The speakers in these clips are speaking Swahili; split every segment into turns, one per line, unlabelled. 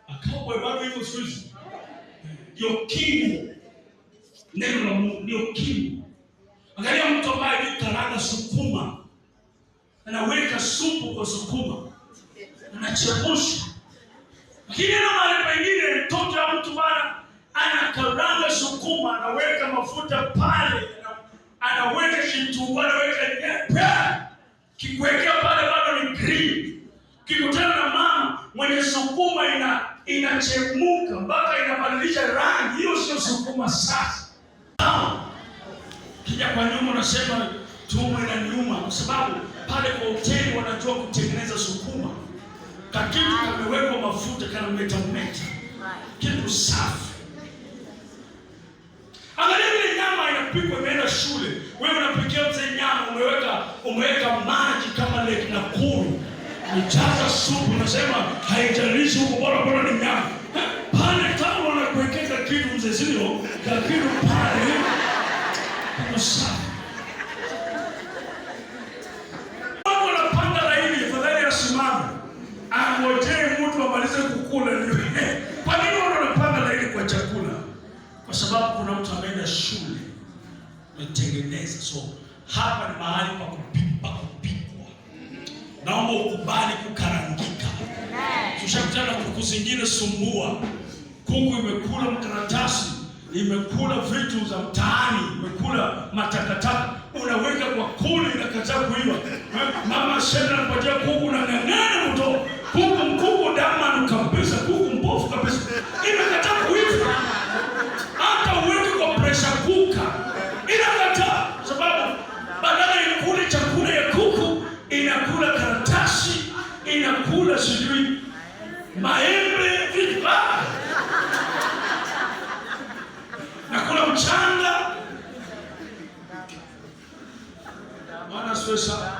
Akawa bado yuko siku hizi. Ndio kimu. Neno la Mungu ndio kimu. Angalia mtu ambaye karanga sukuma. Anaweka supu kwa sukuma. Anachemsha. Lakini na mahali pengine mtoto wa mtu bana anakaranga sukuma, anaweka mafuta pale, anaweka kitunguu, anaweka nyanya. Kikwekea pale bado ni green. Kikutana na mama mwenye sukuma inachemuka mpaka inabadilisha rangi, hiyo sio sukuma sasa. Kija kwa nyuma unasema tumbo inaniuma kwa sababu pale kwa hoteli wanajua kutengeneza sukuma. Kakitu kamewekwa mafuta kana meta. Kitu safi. Angalia vile nyama inapikwa imeenda shule. Wewe unapikia mzee nyama umeweka maji kama lake Nakuru. Unajaza supu unasema haijalishi huko bora ni nyama. Pale kama wanakuwekeza kitu mzee sio, kakitu pale ni safi. Angojee mtu amalize kukula ndio. Kwa nini wanapanga laini kwa chakula? Kwa sababu kuna mtu ameenda shule ametengeneza. So hapa ni mahali pa kupikwa. Naomba ukubali kukarangika. Tushakutana kuku zingine sumbua. Kuku imekula mkaratasi, imekula vitu za mtaani, imekula matakataka. Unaweka kwa kuli inakataa kuiva. Mama shenda anapatia kuku na ng'ang'ana mto. Kuku mkubwa damu kabisa, kuku mbovu kabisa. Inakataa kuiva. Hata uweke kwa pressure cooker. Inakataa sababu badala ikule chakula ya kuku inakula karatasi, inakula sijui maembe vitu. Nakula mchanga. Bwana sasa.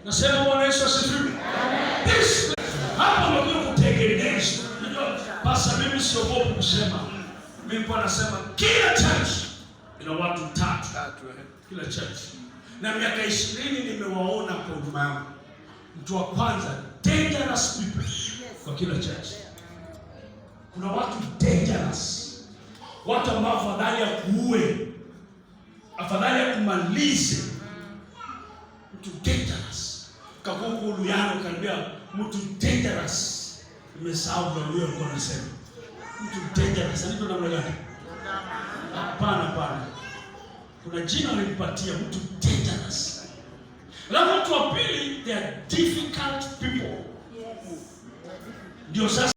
Nasema Bwana Yesu asifiwe. Hapa ndio kutengeneza. Unajua pasa mimi siogopi kusema. Mimi kwa nasema kila church ina watu tatu. Kila church. Na miaka 20 nimewaona kwa huduma yangu. Mtu wa kwanza dangerous people kwa kila church. Kuna watu dangerous. Watu ambao afadhali ya kuue, afadhali ya kumalize. Mtu dangerous. Kakuku Luyano karibia mtu dangerous. Nimesahau ndio alikuwa anasema. Mtu dangerous ndio namna gani? Hapana. Kuna jina alimpatia mtu dangerous. Na mtu wa pili, they are difficult people. Ndio sasa